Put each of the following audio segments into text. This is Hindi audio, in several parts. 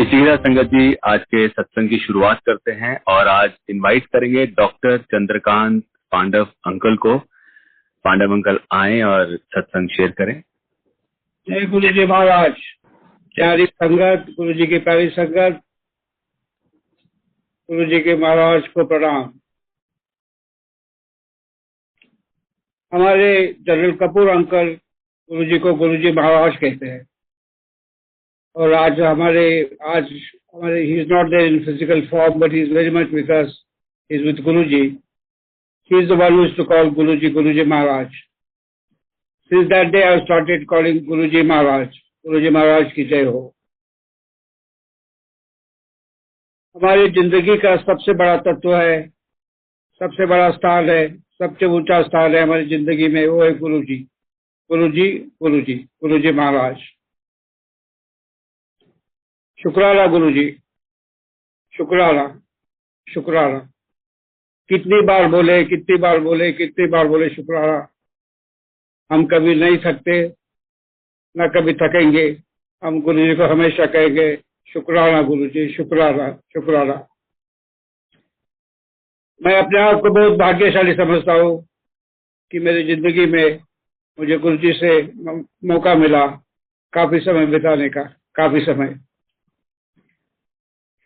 इसी के साथ संगत जी आज के सत्संग की शुरुआत करते हैं और आज इनवाइट करेंगे डॉक्टर चंद्रकांत पांडव अंकल को। पांडव अंकल आए और सत्संग शेयर करें। जय गुरु जी महाराज, प्यारी संगत, गुरु जी की प्यारी संगत, गुरु जी के महाराज को प्रणाम। हमारे जनरल कपूर अंकल गुरु जी को गुरु जी महाराज कहते हैं और आज हमारे he is not there in physical form but he is very much with us, he is with Guru ji. He is the one who is to call Guru ji Maharaj. Since that day I started calling Guru ji महाराज। गुरु जी महाराज की जय हो। हमारी जिंदगी का सबसे बड़ा तत्व है, सबसे बड़ा स्थान है, सबसे ऊंचा स्थान है हमारी जिंदगी में, वो है गुरु जी। गुरु जी, गुरु जी, गुरु जी महाराज। शुक्राना गुरु जी, शुक्राना, शुक्राना। कितनी बार बोले, कितनी बार बोले, कितनी बार बोले शुक्राना। हम कभी नहीं थकते, न कभी थकेंगे। हम गुरु जी को हमेशा कहेंगे शुक्राना गुरु जी, शुक्राना, शुक्राना। मैं अपने आप को बहुत भाग्यशाली समझता हूँ कि मेरी जिंदगी में मुझे गुरु जी से मौका मिला काफी समय बिताने का, काफी समय।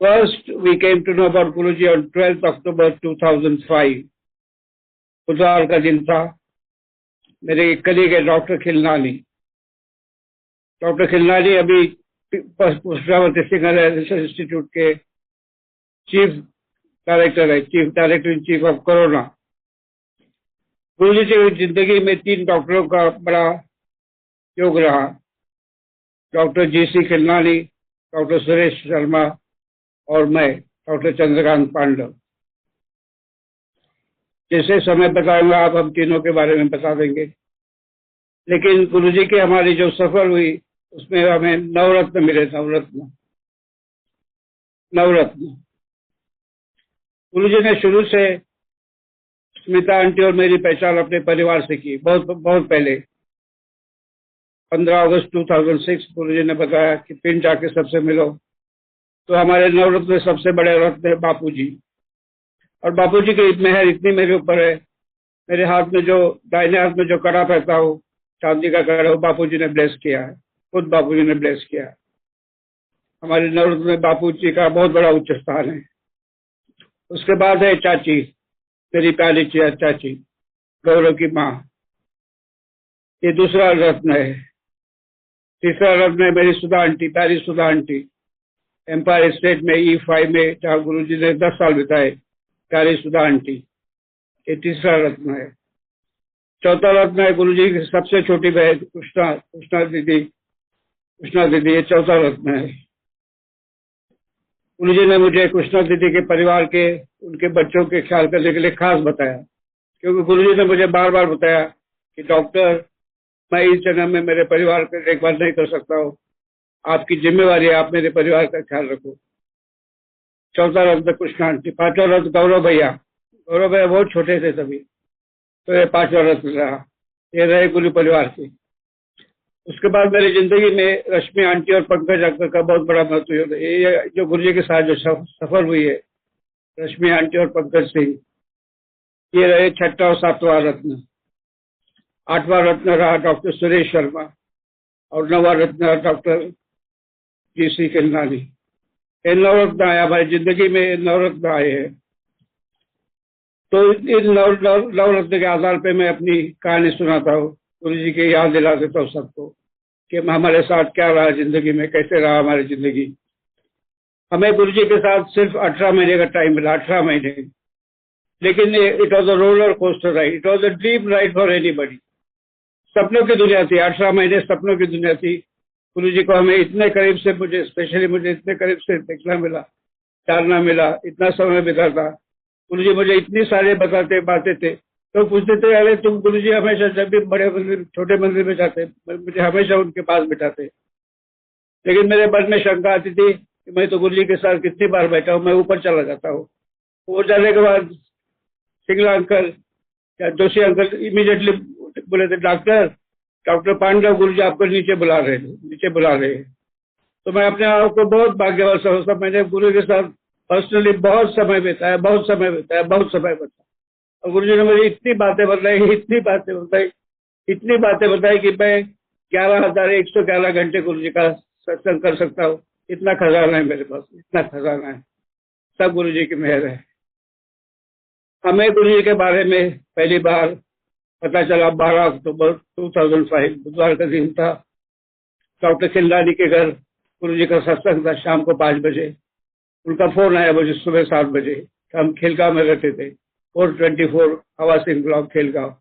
First we came to know about Guru ji on 12 अक्टूबर 2005। बुधवार का दिन था। मेरे एक कलीग है डॉक्टर खिलनानी। डॉक्टर खिलनानी अभी पुष्पावती सिंह रिसर्च इंस्टीट्यूट के चीफ डायरेक्टर है, chief director in chief of corona. गुरु जी की जिंदगी में 3 डॉक्टरों का बड़ा योग रहा। Doctor GC. Khilnani, doctor Suresh Sharma और मैं, डॉक्टर चंद्रकांत पांडव। जैसे समय बताऊंगा आप हम तीनों के बारे में बता देंगे। लेकिन गुरु जी की हमारी जो सफर हुई उसमें हमें नवरत्न मिले। नवरत्न, नवरत्न। गुरु जी ने शुरू से स्मिता आंटी और मेरी पहचान अपने परिवार से की। बहुत बहुत पहले 15 अगस्त 2006 गुरु जी ने बताया कि पिंड जाके सबसे मिलो। तो हमारे नवरत्न में सबसे बड़े रत्न है बापू जी। और बापू जी की मेहर इतनी मेरे ऊपर है, मेरे हाथ में जो दाहिने हाथ में जो कड़ा पहनता हूँ, चांदी का कड़ा, वो बापू जी ने ब्लेस किया है, खुद बापू जी ने ब्लेस किया है। हमारे नवरत्न में बापू जी का बहुत बड़ा उच्च स्थान है। उसके बाद है चाची, मेरी प्यारी चाची, गौरव की माँ। ये दूसरा रत्न है। तीसरा रत्न है मेरी सुधा आंटी, प्यारी सुधा आंटी, एम्पायर स्टेट में E5 में, जहाँ गुरु जी ने 10 साल बिताए, प्यारी सुधा आंटी। ये तीसरा रत्न है। चौथा रत्न है गुरु जी की सबसे छोटी बहन कृष्णा दीदी। ये चौथा रत्न है। गुरु जी ने मुझे कृष्णा दीदी के परिवार के, उनके बच्चों के ख्याल करने के लिए खास बताया, क्योंकि गुरु जी ने मुझे बार बार बताया कि डॉक्टर, मैं इस जन्म में मेरे परिवार की देखभाल नहीं कर सकता हूँ, आपकी जिम्मेवारी है, आप मेरे परिवार का ख्याल रखो। चौथा रत्न कृष्णा आंटी। पांचवा रत्न गौरव भैया। गौरव भैया बहुत छोटे थे तभी, तो ये 5वां रत्न रहा। ये रहे गुरु परिवार के। उसके बाद मेरी जिंदगी में रश्मि आंटी और पंकज अंकल का बहुत बड़ा महत्व है। ये जो गुरु जी के साथ जो सफर हुई है, रश्मि आंटी और पंकज सिंह, ये रहे 6वां और 7वां रत्न। 8वां रत्न रहा डॉक्टर सुरेश शर्मा और 9वां रत्न डॉक्टर जी.सी. खिलनानी। ये नवरत्न आया हमारी जिंदगी में, नवरत्न आए हैं। तो इन नवरत्न के आधार पे मैं अपनी कहानी सुनाता हूँ, गुरु जी की याद दिला देता हूँ सबको कि हमारे साथ क्या रहा जिंदगी में, कैसे रहा हमारी जिंदगी। हमें गुरु जी के साथ सिर्फ 18 महीने का टाइम मिला, 18 महीने। लेकिन it was a roller coaster ride, it was a dream ride for anybody. सपनों की दुनिया थी, 18 महीने सपनों की दुनिया थी। गुरु जी को हमें इतने करीब से, मुझे इतने करीब से देखना मिला, जानना मिला, इतना समय बिता था। गुरु जी मुझे इतनी सारे बातें थे। तो पूछते थे, अरे तुम गुरु जी हमेशा जब भी बड़े मंदिर छोटे मंदिर में जाते, मुझे हमेशा उनके पास बिठाते। लेकिन मेरे मन में शंका आती थी कि मैं तो गुरु जी के साथ कितनी बार बैठा हूँ, मैं ऊपर चला जाता हूँ। वो जाने के बाद सिंगला अंकल या जोशी अंकल इमीडिएटली बोले थे, डॉक्टर पांडव गुरु जी आपको नीचे बुला रहे हैं। तो मैं अपने आप को बहुत भाग्यवान समझता। मैंने गुरु के साथ पर्सनली बहुत समय बिताया। और गुरु जी ने मुझे इतनी बातें बताई कि मैं 11,111 घंटे गुरु जी का सत्संग कर सकता हूँ। इतना खजाना है मेरे पास, इतना खजाना है। सब गुरु जी की मेहर है। हमें गुरु जी के बारे में पहली बार पता चला 12 अक्टूबर 2005 बुधवार का दिन था। डॉक्टर खिलरानी के घर गुरु जी का सत्संग था शाम को 5 बजे। उनका फोन आया मुझे सुबह 7 बजे। हम खिलगांव में रहते थे, 424 हवा सिंह ब्लॉक खिलगांव।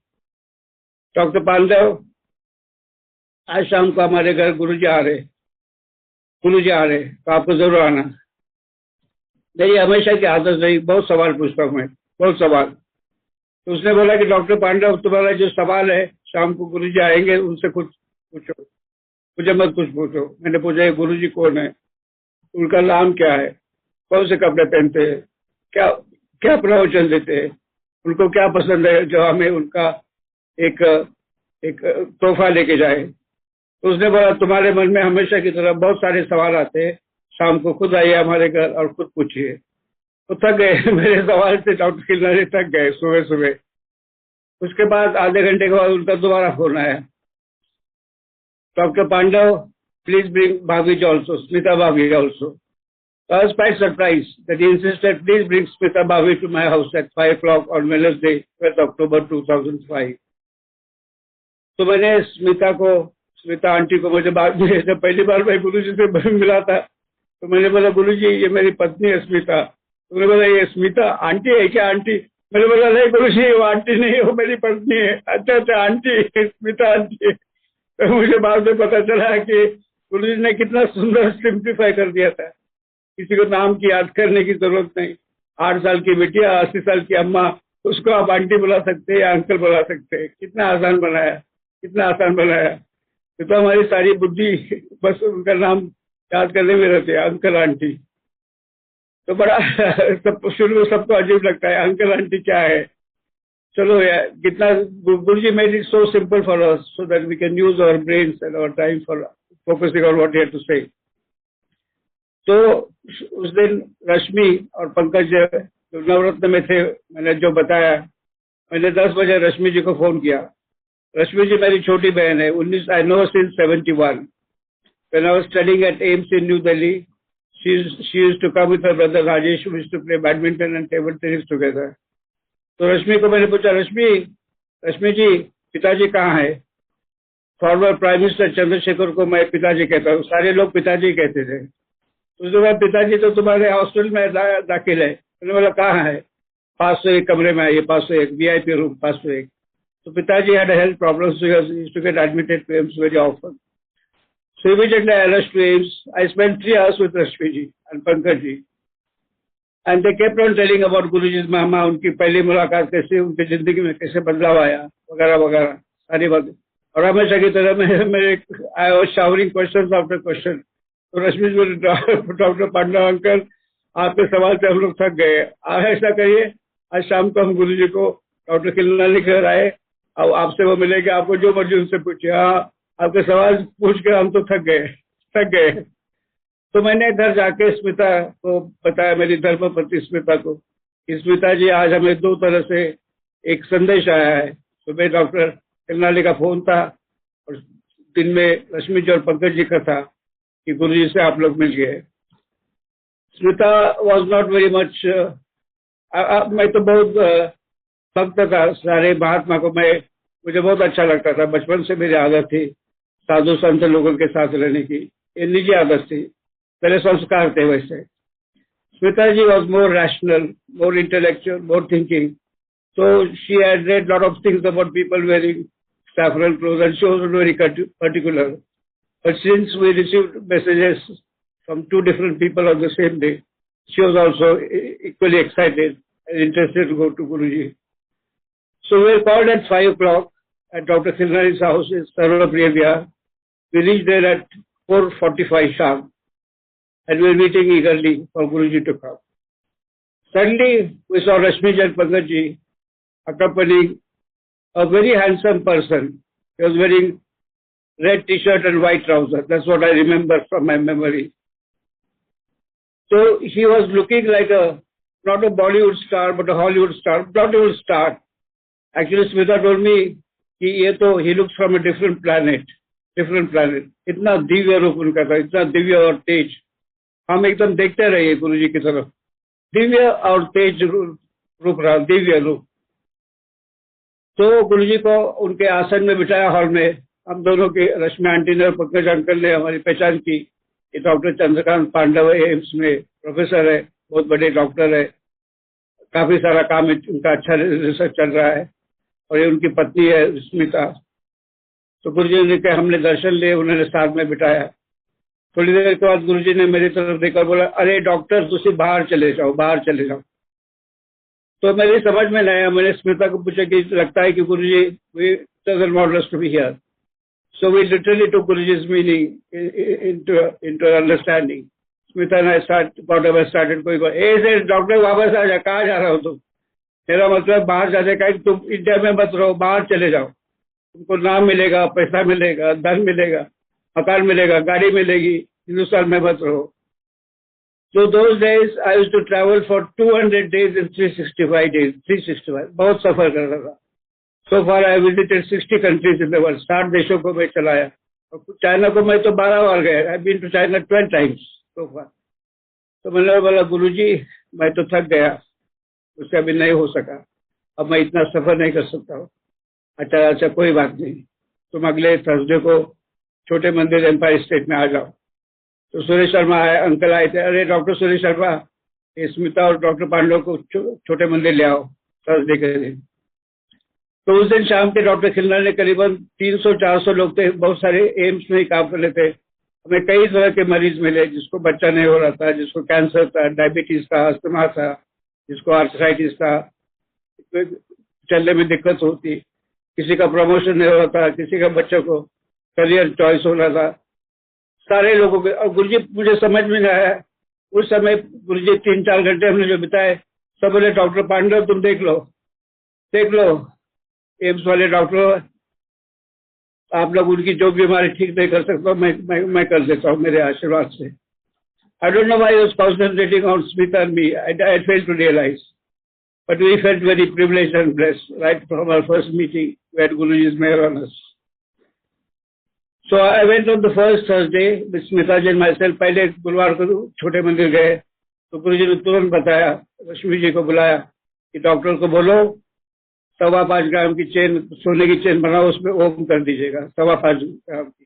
डॉक्टर पांडव, आज शाम को हमारे घर गुरु जी आ रहे, तो आपको जरूर आना। मेरी हमेशा की आदत रही, बहुत सवाल पूछता हूँ मैं, बहुत सवाल। तो उसने बोला कि डॉक्टर पांडव, तुम्हारा जो सवाल है शाम को गुरु जी आएंगे, उनसे कुछ पूछो, मुझे मत कुछ पूछो। मैंने पूछा गुरु जी कौन है, उनका नाम क्या है, कौन से कपड़े पहनते हैं, क्या क्या प्रवचन देते हैं, उनको क्या पसंद है जो हमें उनका एक तोहफा लेके जाए। तो उसने बोला तुम्हारे मन में हमेशा की तरह बहुत सारे सवाल आते हैं, शाम को खुद आइए हमारे घर और खुद पूछिए। तो थक गए मेरे सवाल से डॉक्टर खिलरानी, थक गए सुबह। उसके बाद आधे घंटे के बाद उनका दोबारा फोन आया, डॉक्टर पांडव प्लीज ब्रिंग भाभी ऑल्सो, स्मिता भाभी also. I was quite surprised that he insisted, please bring Smita Bhavi to my house at 5 o'clock on Wednesday, 12th October 2005. तो मैंने स्मिता आंटी को, मुझे बाद में जब पहली बार मैं गुरु जी से मिला था तो मैंने बोला गुरु जी ये मेरी पत्नी है स्मिता। तो उन्होंने बोला ये स्मिता आंटी है क्या आंटी? मैंने बोला नहीं गुरु जी वो आंटी नहीं, वो मेरी पत्नी है। अच्छा आंटी, स्मिता आंटी है। तो मुझे बाद में पता चला कि गुरु जी ने कितना सुंदर सिंप्लीफाई कर दिया था। किसी को नाम की याद करने की जरूरत नहीं। 8 साल की बिटिया, 80 साल की अम्मा, उसको आप आंटी बुला सकते हैं या अंकल बुला सकते हैं। कितना आसान बनाया। तो हमारी सारी बुद्धि बस उनका नाम याद करने में रहती है, अंकल आंटी। तो बड़ा शुरू में सबको अजीब लगता है अंकल आंटी क्या है। चलो यार, कितना Guru ji made it so simple for us so that we can use our brains and our time for focusing on what he had to say. तो उस दिन रश्मि और पंकज जो नवरत्न में थे, मैंने जो बताया, मैंने 10 बजे रश्मि जी को फोन किया। रश्मि जी मेरी छोटी बहन है। 19 I know since 71 when I was studying at AIIMS in New Delhi. She used to come with her brother Rajesh, we used to play badminton and table tennis together. तो रश्मि को मैंने पूछा, रश्मि जी पिताजी कहाँ है? फॉर्मर प्राइम मिनिस्टर चंद्रशेखर को मैं पिताजी कहता हूँ, सारे लोग पिताजी कहते थे। उसके बाद पिताजी तो तुम्हारे हॉस्टल में दाखिल है। मैंने बोला कहाँ है? 501 कमरे में आइए, 501 VIP रूम 501। तो पिताजी had a health problem, so he used to get admitted to AIIMS very often. So immediately I rushed to AIIMS. I spent 3 hours with Rashmi ji and Pankaj ji, and they kept on telling about Guruji's महिमा, उनकी पहली मुलाकात कैसे, उनकी जिंदगी में कैसे बदलाव आया, वगैरह सारी बातें। और हमेशा की तरह मेरे I was showering questions after question. तो रश्मि जी, डॉक्टर पांडव अंकल आपके सवाल से हम लोग थक गए, ऐसा करिए आज शाम को हम गुरु जी को डॉक्टर खिलरानी घर आए और आपसे वो मिलेंगे, आपको जो मर्जी उनसे पूछिए। हाँ, आपके सवाल पूछ के हम तो थक गए। तो मैंने घर जाके स्मिता को बताया, मेरी धर्मपत्नी स्मिता को, कि स्मिता जी आज हमें 2 तरह से एक संदेश आया है। सुबह डॉक्टर खिलरानी का फोन था और दिन में रश्मि जी और पंकज जी का था कि गुरु जी से आप लोग मिल गए। Smita was not very much, मैं तो बहुत भक्त था सारे महात्मा को, मुझे बहुत अच्छा लगता था। बचपन से मेरी आदत थी साधु संत लोगों के साथ रहने की, ये निजी आदत थी, मेरे संस्कार थे वैसे। Smita ji was more rational, more intellectual, more thinking. So she had read lot of things about people wearing saffron clothes, and she was very particular. But since we received messages from 2 different people on the same day, she was also equally excited and interested to go to Guruji. So we were called at 5 o'clock at Dr. Khilrani's house in Sarvapriya Vihar. We reached there at 4:45 sharp, and we were waiting eagerly for Guruji to come. Suddenly, we saw Rashmi and Pankaj ji accompanying a very handsome person. He was wearing red t-shirt and white trousers. That's what I remember from my memory. So he was looking like not a Bollywood star, but a Hollywood star, Bollywood star. Actually, Smita told me कि he looks from a different planet. इतना दिव्य रूप उनका था, इतना दिव्य और तेज. हम एकदम देखते रहे गुरुजी की तरफ. दिव्य और तेज रूप रहा, दिव्य रूप. तो गुरुजी को उनके आसन में बिठाया हॉल में. हम दोनों की रश्मि आंटी ने और पंकज अंकल ने हमारी पहचान की. ये डॉक्टर चंद्रकांत पांडव एम्स में प्रोफेसर है, बहुत बड़े डॉक्टर है, काफी सारा काम उनका अच्छा रिसर्च चल रहा है, और ये उनकी पत्नी है स्मिता. तो गुरुजी ने कहा, हमने दर्शन लिए, उन्होंने साथ में बिठाया. थोड़ी देर के बाद गुरुजी ने मेरी तरफ देखकर बोला, अरे डॉक्टर तुसी बाहर चले जाओ, बाहर चले जाओ. तो मेरी समझ में नहीं आया. मैंने स्मिता को पूछा कि लगता है कि Guruji we doesn't want us to be here. So we literally took Guruji's meaning into understanding. Smita and I started going, hey, say, doctor वापस आ जा, कहाँ जा रहा हो तुम? मेरा मतलब बाहर जाने का, तुम इंडिया में मत रहो, बाहर चले जाओ. तुमको नाम मिलेगा, पैसा मिलेगा, धन मिलेगा, मकान मिलेगा, गाड़ी मिलेगी, हिंदुस्तान में मत रहो. So those days I used to travel for 200 days and 365 days. 365, बहुत सफर कर रहा था. So far I visited 60 countries in the world. 60 देशों को मैं चलाया. और चाइना को मैं तो 12 बार गया. I've been to China 12 times so far. तो मैंने बोला, गुरुजी मैं तो थक गया, उससे अभी नहीं हो सका, अब मैं इतना सफर नहीं कर सकता हूँ. अच्छा कोई बात नहीं, तुम अगले थर्सडे को छोटे मंदिर एम्पायर स्टेट में आ जाओ. तो सुरेश शर्मा आए, अंकल आए थे. अरे डॉक्टर सुरेश शर्मा, स्मिता और डॉक्टर पांडव को छोटे मंदिर ले आओ थर्सडे के दिन. तो उस दिन शाम के डॉक्टर खिलना ने करीबन 300-400 लोग थे, बहुत सारे एम्स में ही काम कर रहे थे. हमें कई तरह के मरीज मिले, जिसको बच्चा नहीं हो रहा था, जिसको कैंसर था, डायबिटीज था, अस्थमा था, जिसको आर्थराइटिस था, चलने में दिक्कत होती, किसी का प्रमोशन नहीं हो रहा था, किसी का बच्चों को करियर चॉइस हो रहा था, सारे लोगों के. और गुरुजी मुझे समझ में नहीं आया उस समय. गुरुजी 3-4 घंटे हमने जो बिताए, सब बोले डॉक्टर पांडव तुम देख लो एम्स वाले डॉक्टर, आप लोग उनकी जो बीमारी ठीक नहीं कर सकते, मैं कर देता हूँ मेरे आशीर्वाद से. I don't know why I was concentrating on Smita and me. I failed to realize. But we felt very privileged and blessed right from our first meeting where Guruji's meher on us. So I went on the first Thursday with Smita ji and myself. पहले गुरुवार को छोटे मंदिर गए, तो गुरुजी ने तुरंत बताया, रश्मि जी को बुलाया कि डॉक्टर को बोलो 5.25 ग्राम की चेन, सोने की चेन बनाओ, उसमें ओम कर दीजिएगा 5.25 ग्राम की.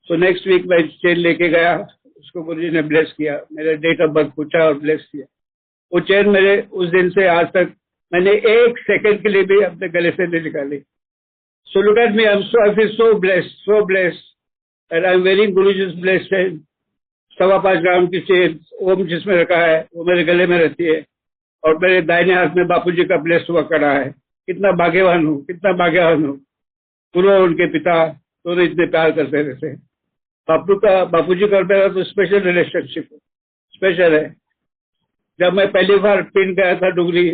सो नेक्स्ट वीक मैं चेन लेके गया, उसको गुरुजी ने ब्लेस किया, मेरे डेट ऑफ बर्थ पूछा और ब्लेस किया. वो चेन मेरे उस दिन से आज तक मैंने 1 सेकंड के लिए भी अपने गले से नहीं निकाली. So look at me, I feel so blessed and I'm wearing Guruji's blessed chain. 5.25 ग्राम की चेन ओम जिसमें रखा है वो मेरे गले में रहती है, और मेरे दाहिने हाथ में बापूजी का ब्लेस हुआ कड़ा है. कितना भाग्यवान हूँ. गुरु और उनके पिता दोनों इतने प्यार करते रहते हैं. बापूजी का मेरा तो स्पेशल रिलेशनशिप स्पेशल है. जब मैं पहली बार पिन गया था डुगरी,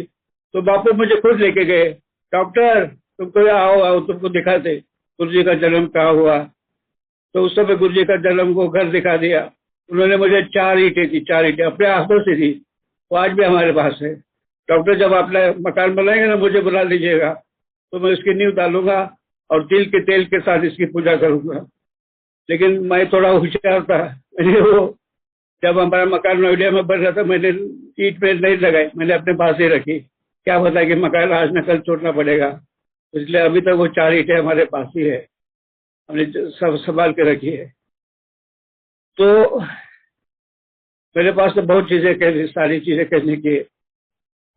तो बापू मुझे खुद लेके गए, डॉक्टर तुमको आओ तुमको दिखाते गुरुजी का जन्म कहाँ हुआ. तो उस समय गुरुजी का जन्म को घर दिखा दिया. उन्होंने मुझे 4 ईंटें अपने हाथों से दी, वो आज भी हमारे पास है. डॉक्टर जब अपना मकान बनाएंगे ना, मुझे बुला लीजिएगा, तो मैं उसकी नींव डालूंगा और तिल के तेल के साथ इसकी पूजा करूंगा. लेकिन मैं थोड़ा होशियार था, मैंने वो जब हमारा मकान नोएडा में बन रहा था, मैंने ईंट में नहीं लगाई, मैंने अपने पास ही रखी. क्या पता कि मकान आज न कल छोड़ना पड़ेगा, इसलिए अभी तक वो 4 ईंटें हमारे पास ही है, हमने सब संभाल के रखी है. तो मेरे पास तो बहुत चीजें सारी चीजें कहने की,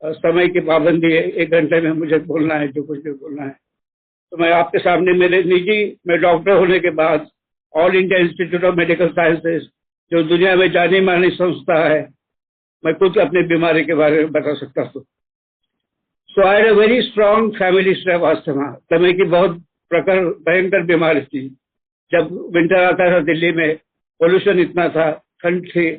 समय की पाबंदी है, 1 घंटे में मुझे बोलना है जो कुछ भी बोलना है. तो मैं आपके सामने मैं डॉक्टर होने के बाद all India institute of medical sciences, जो दुनिया में जानी मानी संस्था है, मैं खुद अपनी बीमारी के बारे में बता सकता हूँ. So I had a very strong family history of asthma. समय की बहुत भयंकर बीमारी थी. जब विंटर आता था दिल्ली में, पोल्यूशन इतना था, ठंड थी,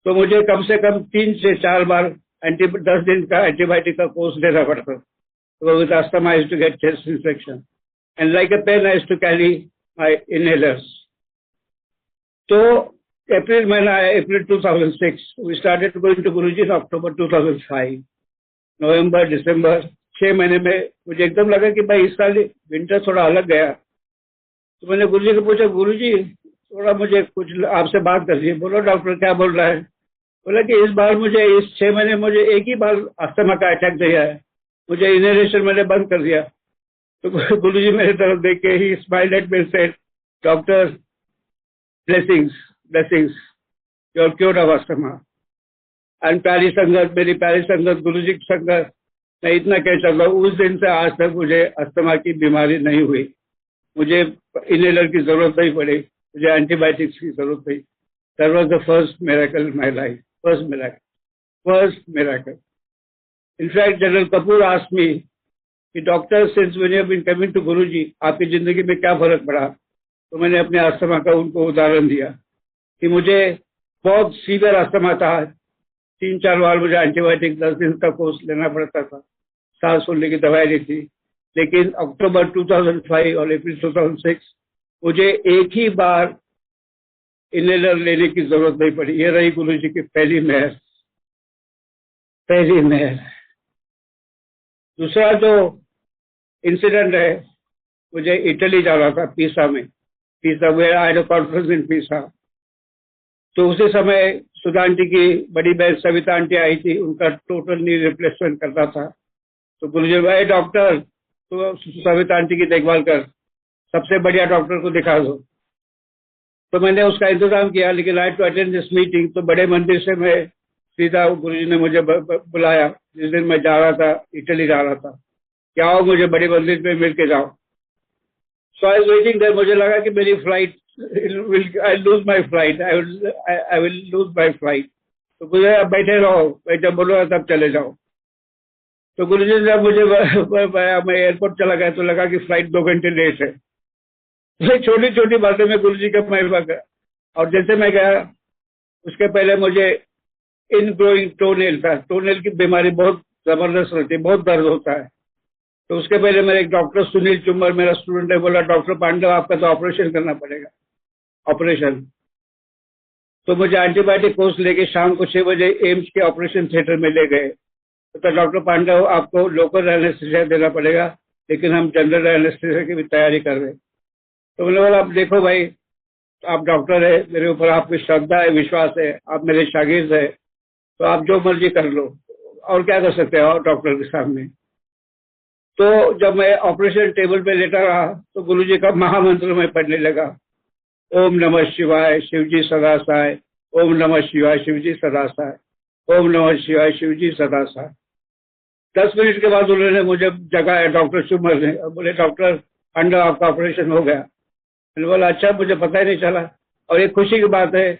तो मुझे कम से कम 3 से 4 बार 10 दिन का एंटीबायोटिक का कोर्स लेना पड़ता. तो with asthma I used to get chest infection and like a pain I used to carry my inhalers. तो अप्रैल महीना है, अप्रैल 2006। We started going to Guruji in October 2005। नवंबर, दिसंबर, 6 महीने में मुझे एकदम लगा कि भाई इस साल विंटर थोड़ा अलग गया। तो मैंने गुरुजी को पूछा, गुरुजी थोड़ा मुझे कुछ आपसे बात करनी है। बोलो डॉक्टर, क्या बोल रहा है? बोला कि इस बार मुझे इस 6 महीने मुझे एक ही बार अस्थमा का अटैक दिया है, मुझे इनहेलेशन मैंने बंद कर दिया। तो गुरुजी मेरे तरफ देख के ही smiled at me, said, doctor, blessings, you are cured of asthma. And प्यारी संगत, मेरी प्यारी संगत, गुरुजी की संगत, मैं इतना कह सकता हूँ, उस दिन से आज तक मुझे अस्थमा की बीमारी नहीं हुई, मुझे इनहेलर की जरूरत नहीं पड़ी, मुझे एंटीबायोटिक्स की जरूरत नहीं। That was the first miracle in my life, first miracle. In fact, General Kapoor asked me कि doctor, since when you have been coming to Guruji, आपकी जिंदगी में क्या फर्क पड़ा? तो मैंने अपने अस्थमा का उनको उदाहरण दिया कि मुझे बहुत सीवियर अस्थमा था, 3-4 बार मुझे एंटीबायोटिक 10 दिन का कोर्स लेना पड़ता था, सांस फूलने की दवाई ली थी। लेकिन अक्टूबर 2005 और अप्रैल 2006 मुझे एक ही बार इनहेलर लेने की जरूरत नहीं पड़ी। ये रही गुरुजी की पहली मेहर। दूसरा जो इंसिडेंट है, मुझे इटली जाना था, Pisa where I had a conference in Pisa. तो उसी समय सुधा आंटी की बड़ी बहन सविता आंटी आई थी, उनका टोटल नी रिप्लेसमेंट करना था। तो गुरुजी भाई, डॉक्टर तो सविता आंटी की देखभाल कर, सबसे बढ़िया डॉक्टर को दिखा दो। तो मैंने उसका इंतजाम किया, लेकिन आई टू अटेंड दिस मीटिंग। तो बड़े मंदिर से मैं सीधा, गुरुजी ने मुझे बुलाया जिस दिन मैं जा रहा था, इटली जा रहा था, क्या आओ मुझे बड़े मंदिर में मिल के जाओ। सो आई वाज वेटिंग देयर। मुझे लगा कि मेरी flight, I lose my flight, I will lose my flight. तो गुरुजी आप बैठे रहो, मैं जब बोलूँगा तब चले जाओ। तो गुरुजी ने जब मुझे मैं एयरपोर्ट चला गया तो लगा कि फ्लाइट 2 घंटे लेट है। तो छोटी छोटी बातें में गुरुजी का महिमा गया। और जैसे मैं गया, उसके पहले मुझे इनग्रोइंग टोनेल था। टोनेल की बीमारी बहुत जबरदस्त रहती है, बहुत दर्द होता है। तो उसके पहले मेरे एक डॉक्टर सुनील चुम्बर, मेरा स्टूडेंट है, बोला, डॉक्टर पांडव आपका तो ऑपरेशन करना पड़ेगा, ऑपरेशन। तो मुझे एंटीबायोटिक कोर्स लेके शाम को 6 बजे एम्स के ऑपरेशन थिएटर में ले गए। तो डॉक्टर पांडव आपको लोकल एनेस्थीसिया देना पड़ेगा, लेकिन हम जनरल एनेस्थीसिया की भी तैयारी कर रहे हैं। तो मैंने बोला, आप देखो भाई, आप डॉक्टर है, मेरे ऊपर आपकी श्रद्धा है, विश्वास है, आप मेरे शागिर्द है, तो आप जो मर्जी कर लो, और क्या कर सकते हो डॉक्टर के सामने। तो जब मैं ऑपरेशन टेबल पे लेटा रहा तो गुरुजी का महामंत्र मैं पढ़ने लगा, ओम नमः शिवाय शिवजी सदा सहाय, ओम नमः शिवाय शिवजी सदा सहाय, ओम नमः शिवाय शिवजी सदा सहाय। 10 मिनट के बाद उन्होंने मुझे जगाया, डॉक्टर चुम्बर ने, और बोले, डॉक्टर पांडव आपका ऑपरेशन हो गया। मैंने बोला, अच्छा, मुझे पता ही नहीं चला। और एक खुशी की बात है,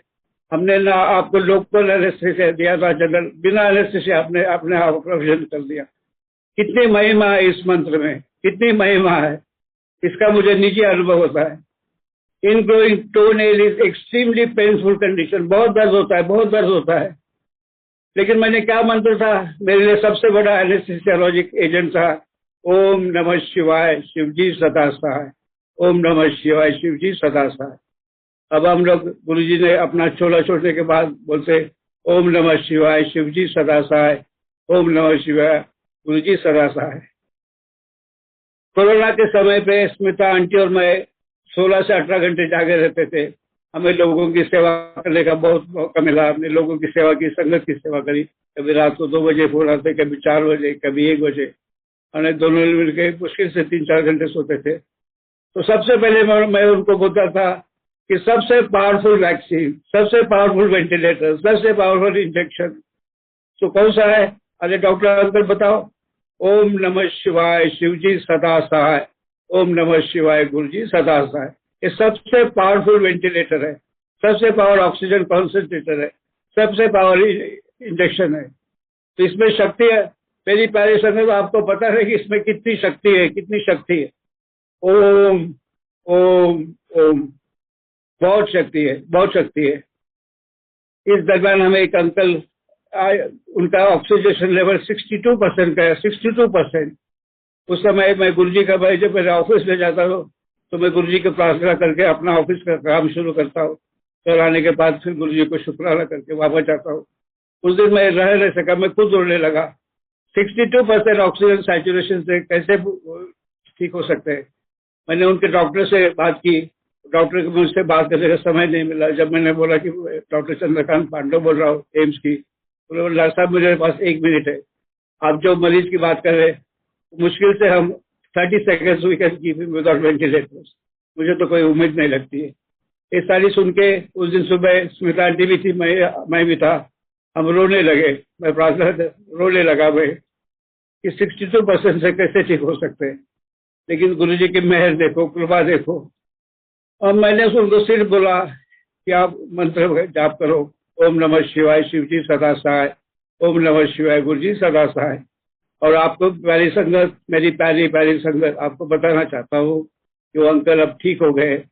हमने ना आपको लोकल एनेस्थीसिया दिया था, जनरल, बिना एनेस्थीसिया आपने ऑपरेशन कर दिया। कितनी महिमा है इस मंत्र में, कितनी महिमा है, इसका मुझे निजी अनुभव होता है। Ingrowing toenail is extremely painful condition, बहुत दर्द होता है। लेकिन मैंने क्या मंत्र था, मेरे लिए सबसे बड़ा एनेस्थीसियोलॉजिक एजेंट था, ओम नमः शिवाय शिवजी सदा सहाय, ओम नमः शिवाय शिवजी सदा सहाय। अब हम लोग, गुरुजी ने अपना चोला छोड़ने के बाद बोलते, ओम नमः शिवाय शिवजी सदा सहाय, ओम नमः शिवाय गुरुजी सदा सहाय। कोरोना के समय पे स्मिता आंटी और मैं 16 से 18 घंटे जागे रहते थे। हमें लोगों की सेवा करने का बहुत मौका मिला। हमने लोगों की सेवा की, संगत की सेवा करी। कभी रात को 2 बजे फोन आते, कभी 4 बजे, कभी 1 बजे। हमने दोनों मिलकर मुश्किल से 3-4 घंटे सोते थे। तो सबसे पहले मैं उनको बोलता था कि सबसे पावरफुल वैक्सीन, सबसे पावरफुल वेंटिलेटर, सबसे पावरफुल इंजेक्शन तो कौन सा है? अरे डॉक्टर अंकल बताओ। ओम नमः शिवाय शिवजी सदा सहाय, ओम नमः शिवाय गुरुजी सदा सहाय। ये सबसे पावरफुल वेंटिलेटर है, सबसे पावर ऑक्सीजन कॉन्सेंट्रेटर है, सबसे पावर इंजेक्शन है। तो इसमें शक्ति है। मेरी प्यारी संगत, आपको पता है कि इसमें कितनी शक्ति है, कितनी शक्ति है। ओम ओम ओम, बहुत शक्ति है, बहुत शक्ति है। इस दरम्यान हमें एक अंकल, उनका ऑक्सीजन लेवल 62% का है, 62%। उस समय मैं गुरुजी का भाई, जब मेरे ऑफिस में जाता हूँ तो मैं गुरुजी की प्रार्थना करके अपना ऑफिस का काम शुरू करता हूँ। घर आने के बाद फिर गुरु जी को शुक्राना करके वापस जाता हूँ। उस दिन मैं रह नहीं सका, मैं खुद रोने लगा। 62% ऑक्सीजन सैचुरेशन से कैसे ठीक हो सकते हैं। मैंने उनके डॉक्टर से बात की, डॉक्टर को मुझसे बात करने का समय नहीं मिला। जब मैंने बोला कि डॉक्टर चंद्रकांत पांडव बोल रहा हूँ एम्स की, बोले डॉक्टर साहब मेरे पास 1 मिनट है, आप जो मरीज की बात कर रहे हैं मुश्किल से हम 30 seconds we can keep him without ventilators, मुझे तो कोई उम्मीद नहीं लगती है। ये सारी सुन के उस दिन सुबह स्मिता आंटी भी थी, मैं भी था, हम रोने लगे। मैं प्रार्थना रोने लगा मैं कि 62% से कैसे ठीक हो सकते हैं, लेकिन गुरुजी की मेहर देखो, कृपा देखो। और मैंने उनको सिर्फ बोला कि आप मंत्र जाप करो, ओम नमः शिवाय, शिव जी सदा सहाय, ओम नमः शिवाय, गुरु जी सदा सहाय। और आपको प्यारी संगत, मेरी प्यारी प्यारी संगत, आपको बताना चाहता हूँ कि वो अंकल अब ठीक हो गए।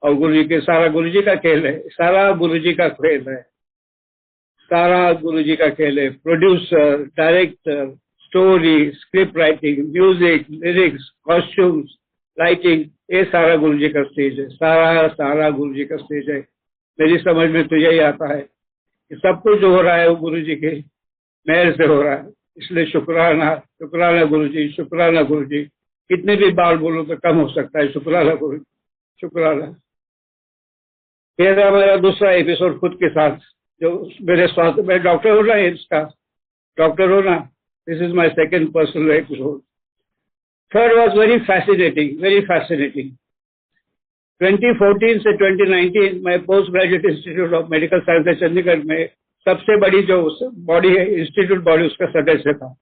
और गुरुजी के सारा गुरुजी का खेल है, सारा गुरुजी का खेल है, सारा गुरुजी का खेल है। Producer, director, story, script writing, music, lyrics, costumes, lighting, ये सारा गुरुजी का स्टेज है, सारा गुरुजी का स्टेज है। मेरी समझ में तो यही आता है कि सब कुछ जो हो रहा है वो गुरुजी के मेहर से हो रहा है। इसलिए शुक्राना, शुक्राना गुरुजी, शुक्राना गुरुजी। कितने भी बार बोलो तो कम हो सकता है। शुक्राना गुरुजी, शुक्राना। फिर मेरा दूसरा एपिसोड खुद के साथ, जो मेरे स्वास्थ्य, मैं डॉक्टर हूँ ना, इसका डॉक्टर हूँ ना, this is my second personal episode. Third was very fascinating, very fascinating. 2014 से 2019 मैं post graduate institute of medical sciences Chandigarh में सबसे बड़ी जो बॉडी है, इंस्टीट्यूट बॉडी, उसका सदस्य था।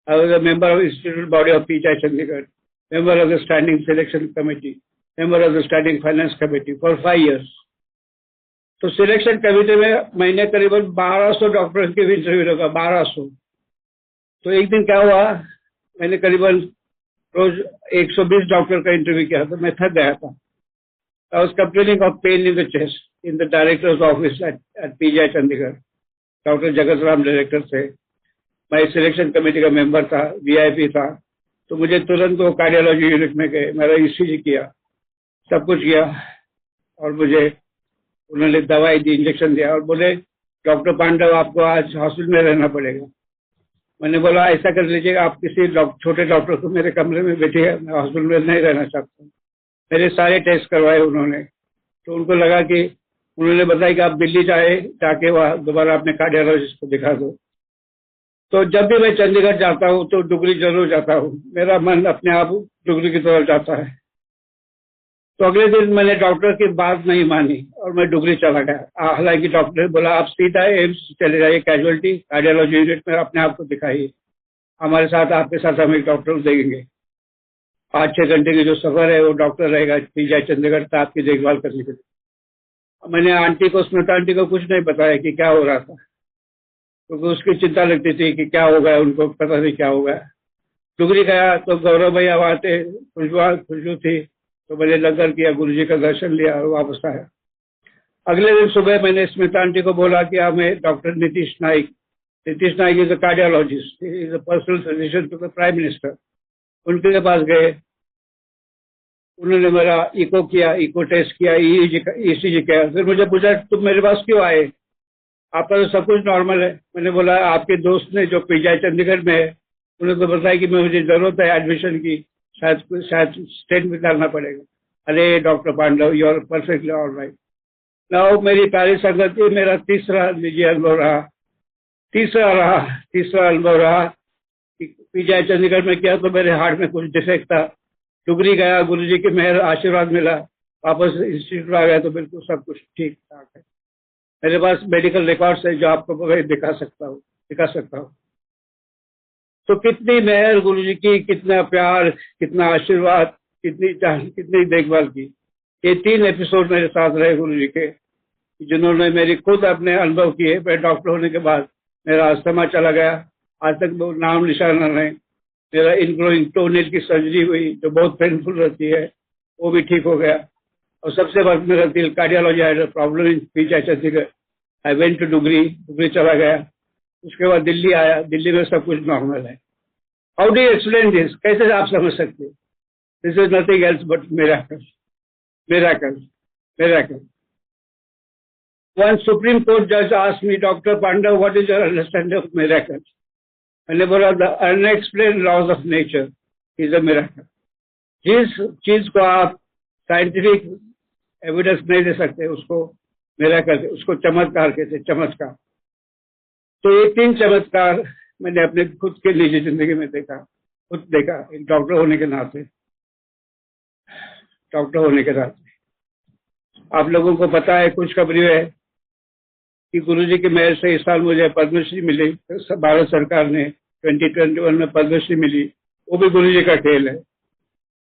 I was a member of institute body of PGI Chandigarh, member of the standing selection committee, member of the standing finance committee for 5 years। तो सिलेक्शन कमेटी में महीने करीबन 1200 डॉक्टर्स के इंटरव्यू होगा, 1200। तो एक दिन क्या हुआ, मैंने करीबन रोज 120 डॉक्टर का इंटरव्यू किया, तो मैं थक गया था। I was complaining of pain in the chest in the director's office at PGI Chandigarh. Doctor Jagat Ram director थे, मैं सिलेक्शन कमेटी का मेंबर था, वीआईपी था। तो मुझे तुरंत वो कार्डियोलॉजी यूनिट में गए, मेरा ईसीजी किया, सब कुछ किया, और मुझे उन्होंने दवाई दी, इंजेक्शन दिया, और बोले डॉक्टर पांडव आपको आज हॉस्पिटल में रहना पड़ेगा। मैंने बोला ऐसा कर लीजिएगा, आप किसी छोटे डॉक्टर को मेरे कमरे में बैठिए, मैं हॉस्पिटल में नहीं रहना चाहता। मेरे सारे टेस्ट करवाए उन्होंने, तो उनको लगा कि, उन्होंने बताया कि आप दिल्ली जाके वहाँ दोबारा अपने कार्डियोलॉजिस्ट को दिखा दो। तो जब भी मैं चंडीगढ़ जाता हूँ तो डुगरी जरूर जाता हूँ, मेरा मन अपने आप डुगरी की तरफ जाता है। तो अगले दिन मैंने डॉक्टर की बात नहीं मानी और मैं डुगरी चला गया। हालांकि डॉक्टर ने बोला आप सीधा एम्स चले जाइए, कैजुअलिटी कार्डियोलॉजी यूनिट में अपने आप को दिखाइए, हमारे साथ, आपके साथ हम एक डॉक्टर देंगे। 5-6 घंटे की जो सफर है वो डॉक्टर रहेगा पीजीआई चंडीगढ़ का आपकी देखभाल करने के लिए। मैंने आंटी को, स्मिता आंटी को कुछ नहीं बताया कि क्या हो रहा था, क्योंकि उसकी चिंता लगती थी कि क्या हो गया, उनको पता नहीं क्या हो गया। डुगरी गया तो गौरव भैया वहाँ थे, खुशबू थी, तो मैंने लंगर किया, गुरुजी का दर्शन लिया और वापस आया। अगले दिन सुबह मैंने स्मिता आंटी को बोला कि हमें doctor Nitish Naik is a cardiologist, is a personal physician to the prime minister, उनके पास गए। उन्होंने मेरा इको किया, इको टेस्ट किया, ईसीजी किया। फिर मुझे पूछा तुम मेरे पास क्यों आए, आपका तो सब कुछ नॉर्मल है। मैंने बोला आपके दोस्त ने जो पीजीआई चंडीगढ़ में है, उन्होंने तो बताया कि मुझे जरूरत है एडमिशन की, शायद स्टेट में करना पड़ेगा। अरे doctor Pandav, you are perfectly all right. Now मेरी प्यारी संगत, ये मेरा तीसरा निजी अनुभव रहा, तीसरा अनुभव रहा। पीजीआई चंडीगढ़ में किया तो मेरे हार्ट में कुछ डिफेक्ट था, डुगरी गया, गुरुजी की मेहर आशीर्वाद मिला, वापस इंस्टीट्यूट आ गया तो बिल्कुल सब कुछ ठीक ठाक है। मेरे पास मेडिकल रिकॉर्ड्स है जो आपको मैं दिखा सकता हूँ। तो कितनी मेहर गुरुजी की, कितना प्यार, कितना आशीर्वाद, कितनी देखभाल की। ये 3 एपिसोड मेरे साथ रहे गुरुजी के, जिन्होंने मेरी खुद अपने अनुभव किए। मैं डॉक्टर होने के बाद मेरा अस्थमा चला गया, आज तक वो नाम निशाना नहीं। मेरा इनग्रोइंग टोनेल की सर्जरी हुई जो बहुत पेनफुल रहती है, वो भी ठीक हो गया। और सबसे बड़ा मेरा दिल, cardiology had problem in PGI Chandigarh, I went to Dugri चला गया। उसके बाद दिल्ली आया, दिल्ली में सब कुछ नॉर्मल है। How do you explain this, कैसे आप समझ सकते? This is nothing else but miracle. One Supreme Court judge asked me, Dr. Pandav, what is your understanding of miracles? मैंने बोला the unexplained laws of nature is a miracle. जिस चीज को आप साइंटिफिक एविडेंस नहीं दे सकते उसको मिराकल, उसको चमत्कार कहते, चमत्कार। तो ये 3 चमत्कार मैंने अपने खुद के निजी जिंदगी में खुद देखा, एक डॉक्टर होने के नाते। आप लोगों को पता है, खुशखबरी है कि गुरुजी की मेहर से इस साल मुझे पद्मश्री मिली। भारत सरकार ने 2021 में पद्मश्री मिली, वो भी गुरुजी का खेल है।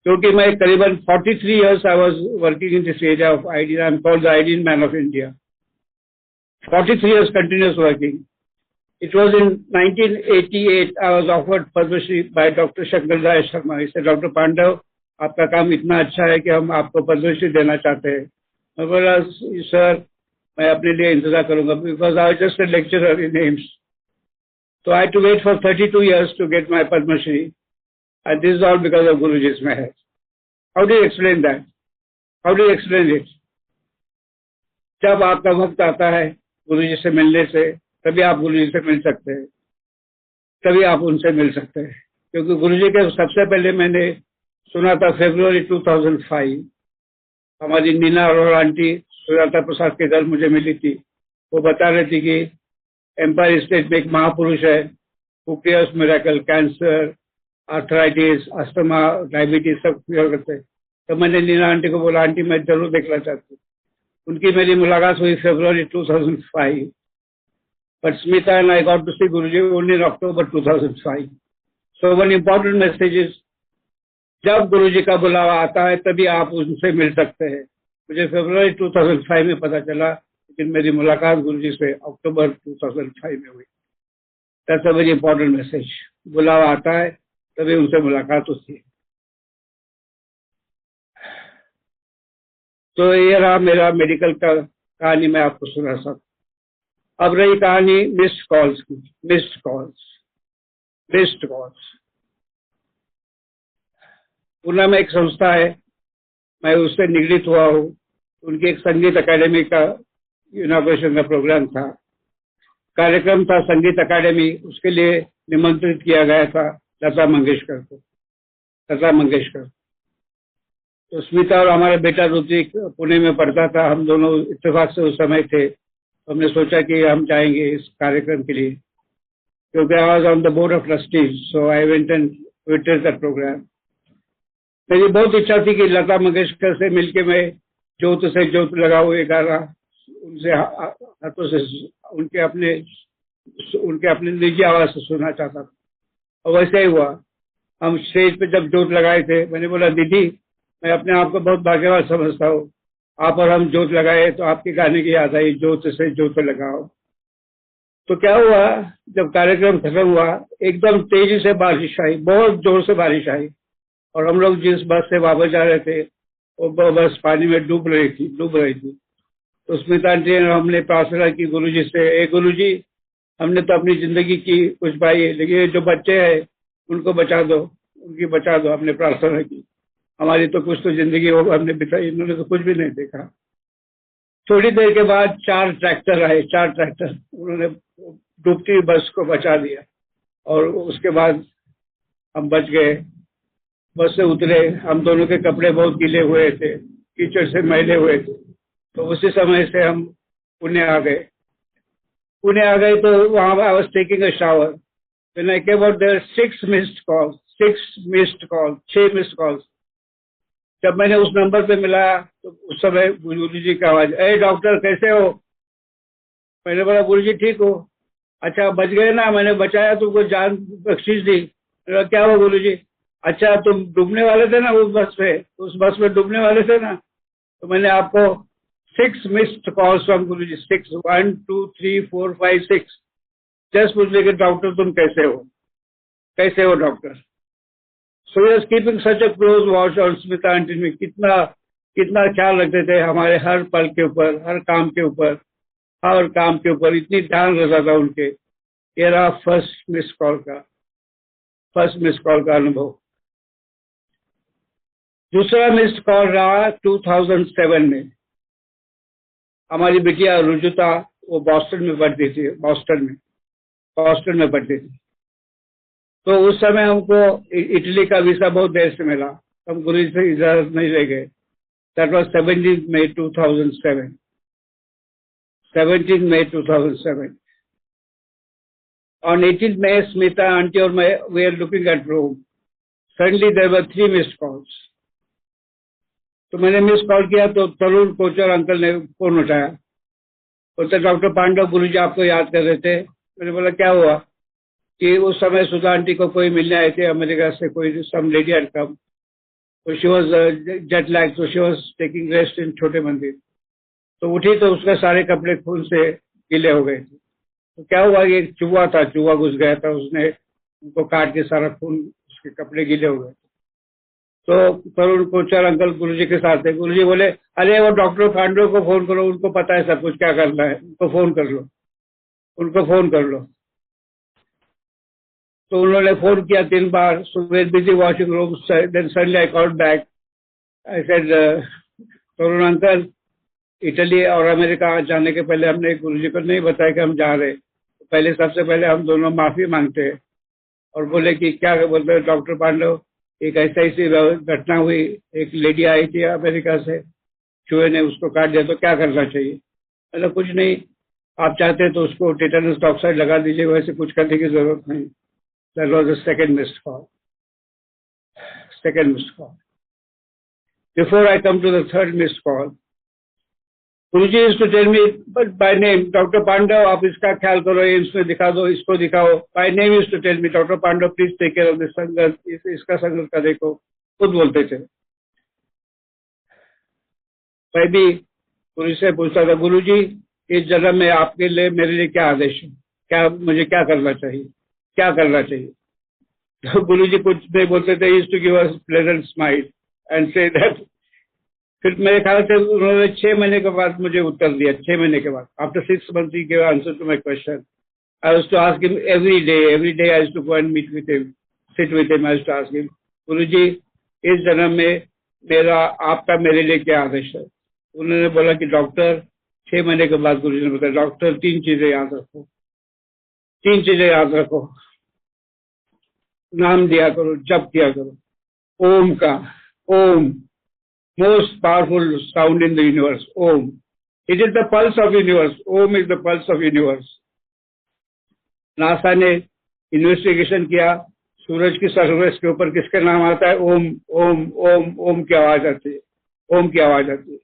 क्योंकि मैं करीबन 43 years I was working in this area of iodine. I am called the iodine man of India. 43 years continuous working. It was in 1988 I was offered Padma Shri by Dr. Shankar Dayal Sharma. He said, Dr. Pandav, आपका काम इतना अच्छा है कि हम आपको पद्म श्री देना चाहते हैं। मैं बोला, सर मैं अपने लिए इंतजार करूंगा, because I was just a lecturer in AIIMS. So I had to wait for 32 years to get my Padma Shri, and this is all because of Guruji's meher. How do you explain that? How do you explain it? जब आपका वक्त आता है गुरुजी से मिलने से, तभी आप गुरुजी से मिल सकते हैं, तभी आप उनसे मिल सकते हैं। क्योंकि गुरुजी के सबसे पहले मैंने सुना था February 2005, हमारी नीना और आंटी सुजाता प्रसाद के घर मुझे मिली थी। वो बता रही थी कि एम्पायर स्टेट में एक महापुरुष है, who cures miracle, cancer, arthritis, asthma, diabetes सब क्योर करते हैं। तो मैंने नीना आंटी को बोला, आंटी मैं जरूर देखना चाहती हूँ। उनकी मेरी मुलाकात हुई February 2005, but Smita and I got to see Guruji only in October 2005. So one important message is, जब गुरुजी का बुलावा आता है तभी आप उनसे मिल सकते हैं। मुझे February 2005 में पता चला, लेकिन मेरी मुलाकात गुरुजी से October 2005 में हुई। That's a very important message. बुलावा आता है तभी उनसे मुलाकात होती है। तो ये रहा मेरा मेडिकल का कहानी, मैं आपको सुना सकता। अब रही कहानी मिस्ड कॉल्स की। मिस्ड कॉल्स पुणे में एक संस्था है, मैं उससे निगडित हुआ हूँ। उनकी एक संगीत अकेडमी का इनॉग्रेशन का प्रोग्राम था, कार्यक्रम था संगीत अकेडमी। उसके लिए निमंत्रित किया गया था लता मंगेशकर को। तो स्मिता और हमारा बेटा ऋतिक पुणे में पढ़ता था, हम दोनों इत्तेफाक से उस समय थे। हमने सोचा कि हम जाएंगे इस कार्यक्रम के लिए, क्योंकि I was on the board of trustees, so I went and witnessed that programme. मेरी बहुत इच्छा थी कि लता मंगेशकर से मिलके मैं जोत से जोत लगाऊं ये गाना उनसे हाथों से उनके अपने निजी आवाज से सुनना चाहता था। और वैसे ही हुआ। हम स्टेज पे जब जोत लगाए थे, मैंने बोला, दीदी मैं अपने आप को बहुत भाग्यवान समझता हूँ, आप और हम जोत लगाए तो आपके गाने की याद आई, जोत से जोत लगाओ। तो क्या हुआ, जब कार्यक्रम खत्म हुआ एकदम तेजी से बारिश आई, बहुत जोर से बारिश आई, और हम लोग जिस बस से वापस जा रहे थे वो बस पानी में डूब रही थी। तो स्मिता आंटी ने हमने प्रार्थना की गुरुजी से, ए गुरुजी हमने तो अपनी जिंदगी की कुछ पाई है, लेकिन ये जो बच्चे हैं उनको बचा दो, हमने प्रार्थना की। हमारी तो कुछ तो जिंदगी हमने बिताई, इन्होंने तो कुछ भी नहीं देखा। थोड़ी देर के बाद 4 ट्रैक्टर आए, उन्होंने डूबती बस को बचा दिया, और उसके बाद हम बच गए। बस से उतरे, हम दोनों के कपड़े बहुत गीले हुए थे, कीचड़ से मैले हुए थे। तो उसी समय से हम पुणे आ गए तो वहां I was taking a shower, when I came out there 6 missed calls. जब मैंने उस नंबर पे मिला तो उस समय गुरुजी का आवाज, ए डॉक्टर कैसे हो? मैंने बोला, गुरुजी ठीक हो। अच्छा बच गए ना, मैंने बचाया, तुमको जान बख्शीश दी। मैंने कहा, क्या हुआ गुरुजी? अच्छा तुम डूबने वाले थे ना उस बस में डूबने वाले थे ना, तो मैंने आपको 6 missed calls from Guruji, 6, 1 2 3 4 5 6, just पूछने के डॉक्टर तुम कैसे हो doctor. So yes keeping such a close watch. और स्मिता आंटी में कितना ख्याल रखते थे हमारे हर पल के ऊपर, हर काम के ऊपर इतनी ध्यान रहता था उनके। ये रहा फर्स्ट मिस कॉल का अनुभव। दूसरा मिस्ड कॉल रहा 2007 में। हमारी बिटिया रुजुता वो बॉस्टन में पढ़ती थी, बॉस्टन में पढ़ती थी। तो उस समय हमको इटली का वीसा बहुत देर से मिला, हम गुरु जी से इजाजत नहीं ले गए। That was 17 May 2007। 17 May 2007. On 18th May, Smita, auntie और मैं we are looking at room. Suddenly there were 3 missed calls. तो मैंने मिस कॉल किया तो तरुण कोचर अंकल ने फोन उठाया, बोलते डॉक्टर पांडव गुरुजी आपको याद कर रहे थे। मैंने बोला क्या हुआ? कि उस समय सुधा आंटी को कोई मिलने आए थे अमेरिका से, कोई सम लेडी हैड कम, तो शी वाज जेट लैग, तो she was taking rest in छोटे मंदिर। तो उठी तो उसका सारे कपड़े खून से गीले हो गए थे। तो क्या हुआ, ये चूहा था, चूहा घुस गया था, उसने उनको काट के सारा खून, उसके कपड़े गीले हो गए। तो तरुण कोचर अंकल गुरुजी के साथ थे। गुरुजी बोले अरे वो डॉक्टर पांडव को फोन करो, उनको पता है सब कुछ क्या करना है, उनको फोन कर लो, उनको फोन कर लो। तो उन्होंने फोन किया 3 बार। सो वे busy washing room, then suddenly I called back. I said Tarun uncle, Italy और अमेरिका जाने के पहले हमने गुरुजी को नहीं बताया कि हम जा रहे। पहले सबसे पहले हम दोनों माफी मांगते हैं। और बोले कि क्या बोलते हैं डॉक्टर पांडव, एक ऐसी घटना हुई, एक लेडी आई थी अमेरिका से, चूहे ने उसको काट दिया, तो क्या करना चाहिए? मतलब कुछ नहीं, आप चाहते हैं तो उसको टेटनस टॉक्साइड लगा दीजिए, वैसे कुछ करने की जरूरत नहीं। That was the second missed call, second missed call. Before I come to the third missed call, Guruji used to tell me but by name, doctor Pandav आप इसका ख्याल करो, एम्स में दिखा दो, इसको दिखाओ। By name used to tell me doctor Pandav please take care of this संगत, इसका संगत का देखो, खुद बोलते थे। मैं भी गुरु से पूछता था, गुरुजी इस जन्म में आपके लिए मेरे लिए क्या आदेश है, क्या मुझे क्या करना चाहिए, क्या करना चाहिए? तो गुरुजी कुछ नहीं बोलते थे, used to give us pleasant smile and say that. फिर मेरे ख्याल से उन्होंने 6 महीने के बाद मुझे उत्तर दिया। 6 महीने के बाद, after 6 months he gave answer to my question. I used to ask him every day I used to go and meet with him, sit with him. I used to ask him, गुरुजी इस जन्म में मेरा आपका मेरे लिए क्या आदेश है? उन्होंने बोला कि डॉक्टर, 6 महीने के बाद गुरुजी ने बताया, डॉक्टर 3 चीजें याद रखो, 3 चीजें याद रखो, नाम दिया करो, जप किया करो, ओम का, ओम most powerful sound in the universe, Om. It is the pulse of universe. Om is the pulse of universe. NASA ने इन्वेस्टिगेशन किया, सूरज की सरफेस के ऊपर किसका नाम आता है? ओम, ओम, ओम, ओम की आवाज आती है, ओम की आवाज आती है।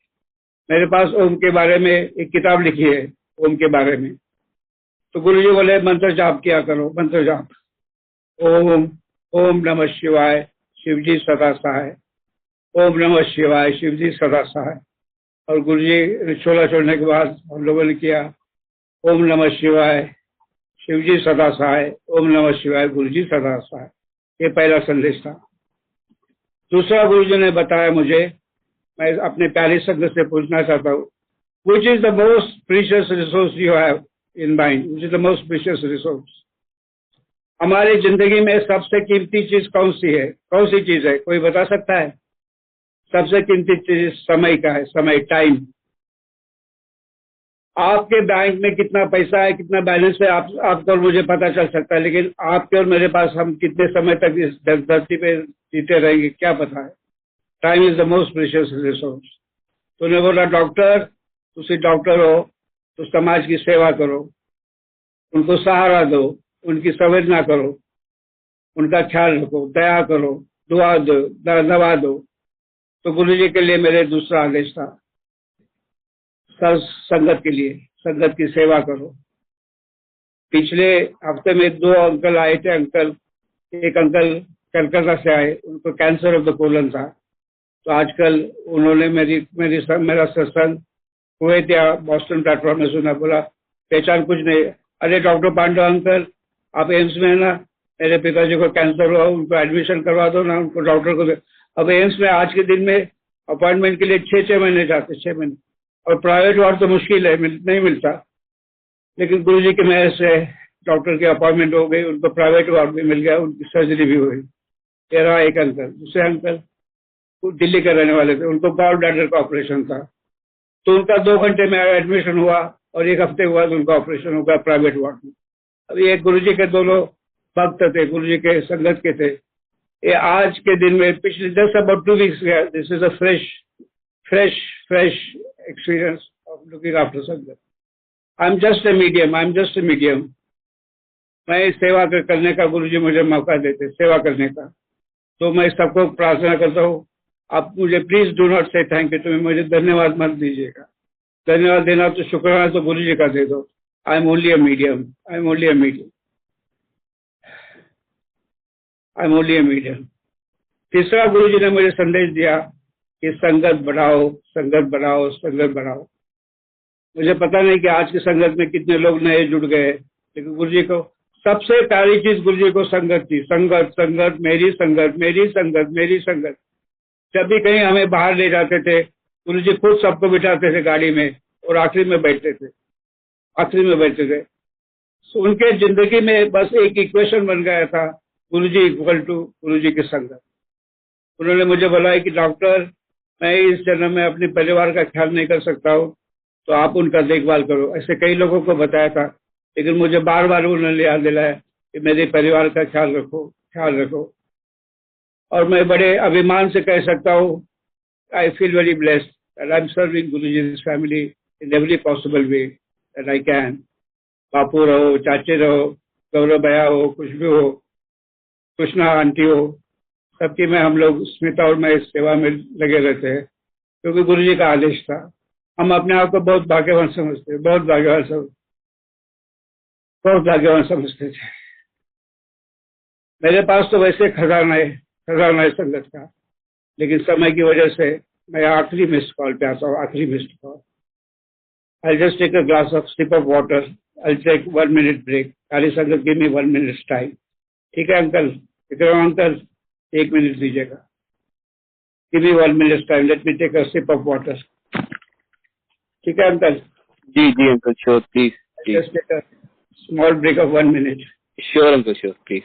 मेरे पास ओम के बारे में एक किताब लिखी है, ओम के बारे में। तो गुरुजी बोले मंत्र जाप किया करो, मंत्र जाप, ओम, ओम नमः शिवाय, शिवजी सदा सहाय, ओम नमः शिवाय, शिवजी सदा सहाय। और गुरुजी छोला छोड़ने के बाद हम लोगों ने किया, ओम नमः शिवाय, शिवजी सदा सहाय, ओम नमः शिवाय, गुरुजी सदा सहाय। ये पहला संदेश था। दूसरा गुरुजी ने बताया मुझे, मैं अपने प्यारे संगत से पूछना चाहता हूँ, which is the most precious resource you have in mind, which is the most precious resource? हमारी जिंदगी में सबसे कीमती चीज कौन सी है? कौन सी चीज है, कोई बता सकता है? सबसे कीमती चीज समय का है, समय, टाइम। आपके बैंक में कितना पैसा है, कितना बैलेंस है, आपको और मुझे पता चल सकता है, लेकिन आपके और मेरे पास हम कितने समय तक इस धरती पे जीते रहेंगे क्या पता है? Time is the most precious resource. तूने बोला डॉक्टर, तुम डॉक्टर हो तो समाज की सेवा करो, उनको सहारा दो, उनकी संवेदना करो, उनका ख्याल रखो, दया करो, दुआ दो, दवा दो। तो गुरुजी के लिए मेरे दूसरा आदेश था, संगत के लिए, संगत की सेवा करो। पिछले हफ्ते में 2 अंकल आए थे, एक अंकल कलकत्ता से आए, उनको कैंसर ऑफ द कोलन था। तो आजकल उन्होंने मेरा सत्संग कुवैत या बॉस्टन प्लेटफॉर्म में सुना, बोला पहचान कुछ नहीं, अरे डॉक्टर पांडव अंकल आप एम्स में है ना, मेरे पिताजी को कैंसर हुआ, उनको एडमिशन करवा दो ना, उनको डॉक्टर को। अब एम्स में आज के दिन में अपॉइंटमेंट के लिए 6 महीने जाते, 6 महीने, और प्राइवेट वार्ड तो मुश्किल है, नहीं मिलता। लेकिन गुरुजी की मेहर से डॉक्टर की अपॉइंटमेंट हो गई, उनको प्राइवेट वार्ड भी मिल गया, उनकी सर्जरी भी हुई। तेरा एक अंकल, दूसरे अंकल दिल्ली के रहने वाले थे, उनको गॉल ब्लैडर का ऑपरेशन था, तो उनका 2 घंटे में एडमिशन हुआ और 1 हफ्ते के बाद उनका ऑपरेशन हो गया प्राइवेट वार्ड में। अभी ये गुरुजी के दोनों भक्त थे, गुरुजी के संगत के थे। ये आज के दिन में पिछले जस्ट अबाउट 2 वीक्स गया। This is a fresh experience of looking after sangat. I am just a medium. मैं सेवा करने का गुरुजी मुझे मौका देते, सेवा करने का। तो मैं सबको प्रार्थना करता हूँ, आप मुझे प्लीज डू नॉट से थैंक यू टू मी, मुझे धन्यवाद मत दीजिएगा। धन्यवाद देना तो शुक्राना तो गुरुजी का दे दो। I am only a medium. तीसरा गुरुजी ने मुझे संदेश दिया कि संगत बढ़ाओ। मुझे पता नहीं कि आज की संगत में कितने लोग नए जुड़ गए, लेकिन गुरुजी को सबसे प्यारी चीज गुरुजी को संगत थी। संगत, मेरी संगत। जब भी कहीं हमें बाहर ले जाते थे, गुरुजी खुद सबको बिठाते थे गाड़ी में और आखिरी में बैठते थे। तो उनके जिंदगी में बस एक इक्वेशन बन गया था, गुरुजी इक्वल टू गुरुजी की संगत। उन्होंने मुझे बोला कि डॉक्टर, मैं इस जन्म में अपने परिवार का ख्याल नहीं कर सकता हूँ, तो आप उनका देखभाल करो। ऐसे कई लोगों को बताया था, लेकिन मुझे बार बार उन्होंने याद दिलाया कि मेरे परिवार का ख्याल रखो। और मैं बड़े अभिमान से कह सकता हूँ, I feel very blessed that I am serving Guruji's family in every possible way that I can. बापू रहो, चाचे रहो, गौरव भैया हो, कुछ भी हो, कृष्णा आंटी हो, सबकी में हम लोग, स्मिता और मैं, इस सेवा में लगे रहते हैं, क्योंकि गुरुजी का आदेश था। हम अपने आप को बहुत भाग्यवान समझते थे। मेरे पास तो वैसे खजाना है संगत का, लेकिन समय की वजह से मैं आखिरी मिस्ड कॉल पे आता हूँ। I'll just take a sip of water. I'll take 1 minute break. सारी संगत give me 1 minute time. ठीक है अंकल, विक्रम अंकल, 1 मिनट दीजिएगा। Give me 1 minute time. Let me take a sip of water. ठीक है अंकल? जी uncle, sure, please. Just take a small break of 1 minute. Sure uncle, sure, please.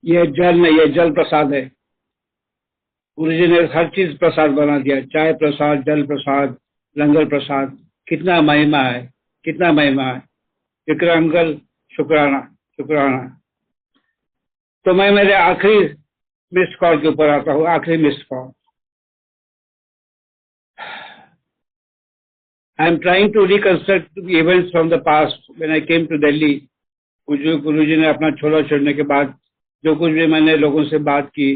ये जल प्रसाद है। गुरुजी ने हर चीज प्रसाद बना दिया, चाय प्रसाद, जल प्रसाद, लंगर प्रसाद। कितना महिमा है। विक्रम अंकल, शुक्राना। तो मैं मेरे आखिरी मिस्ड कॉल के ऊपर आता हूँ। आखिरी missed call. I am trying to reconstruct events from the past when I came to Delhi. Guruji ने अपना छोला छोड़ने के बाद जो कुछ भी मैंने लोगों से बात की,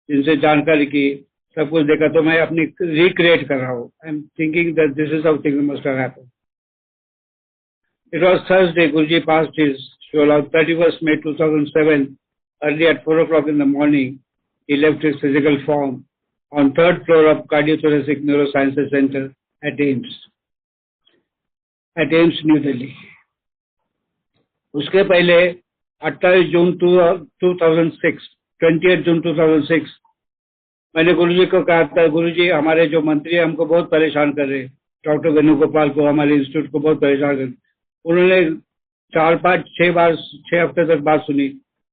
जिनसे जानकारी की, सब कुछ देखा, तो मैं अपनी रिक्रिएट कर रहा हूँ। I am thinking that this is how things must have happened. It was Thursday. Guruji passed his shola 31st May 2007. Early at 4 o'clock in the morning, he left his physical form on 3rd floor of Cardiothoracic Neurosciences Center at AIIMS, New Delhi. उसके पहले 28 जून 2006, मैंने गुरुजी को कहा था, गुरुजी हमारे जो मंत्री हैं हमको बहुत परेशान कर रहे हैं, डॉक्टर वेणुगोपाल को, हमारे इंस्टीट्यूट को बहुत परेशान कर रहे। उन्होंने 6 हफ्ते तक बात सुनी।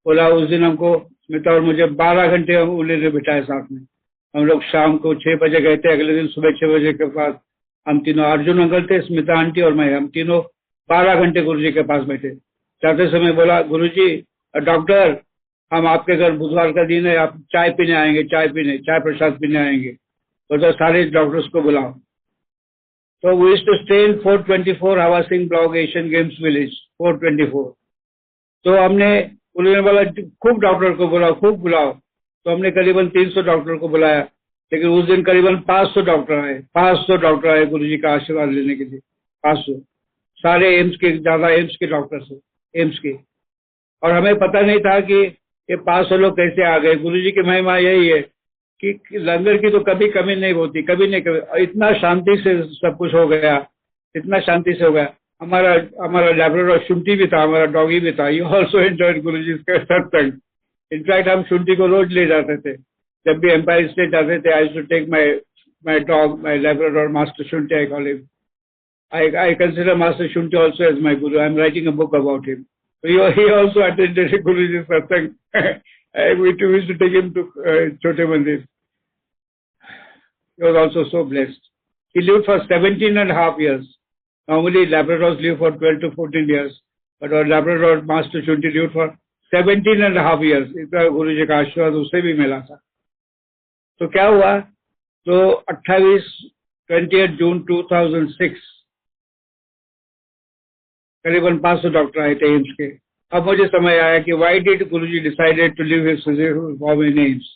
बोला उस दिन हमको, स्मिता और मुझे 12 घंटे उन्होंने बिठाए साथ में। हम लोग शाम को 6 बजे गए थे, अगले दिन सुबह 6 बजे के बाद हम तीनों, अर्जुन अंकल थे, स्मिता आंटी और मैं, हम तीनों 12 घंटे गुरुजी के पास बैठे। जाते समय बोला, गुरुजी, डॉक्टर, हम आपके घर बुधवार का दिन है, आप चाय प्रसाद पीने आएंगे, तो सारे डॉक्टर्स को बुलाओ। So we used to stay in 424 Hawa Singh Block Asian Games Village, 424। तो हमने, उन्होंने बोला खूब डॉक्टर को बुलाओ। तो हमने करीबन 300 डॉक्टर को बुलाया, लेकिन उस दिन करीबन 500 डॉक्टर आए गुरुजी का आशीर्वाद लेने के लिए। 500, सारे एम्स के डॉक्टर थे, एम्स के। और हमें पता नहीं था कि ये 500 लोग कैसे आ गए। गुरुजी की महिमा यही है कि लंगर की तो कभी कमी नहीं होती, कभी इतना शांति से सब कुछ हो गया, हमारा लैब्राडोर शुंठी भी था, हमारा डॉगी भी था। यू ऑल्सो एंजॉयड गुरुजी का सत्संग। इनफैक्ट हम शुंठी को रोज ले जाते थे, जब भी एम्पायर स्टेट जाते थे। I to take my dog, my Labrador Master Shunthi, I call him. I consider Master Shunti also as my guru. I'm writing a book about him. So he also attended Guruji's satsang. We used to take him to Chote Mandir. He was also so blessed. He lived for 17.5 years. Normally, Labradors live for 12 to 14 years. But our Labrador Master Shunti lived for 17.5 years. इसका गुरुजी का आशीर्वाद उसे भी मिला था. तो क्या हुआ? तो 28 जून 2006 करीबन 500 डॉक्टर आए थे एम्स के. अब मुझे समझ आया कि why did Guruji decided to leave his physical form in AIIMS?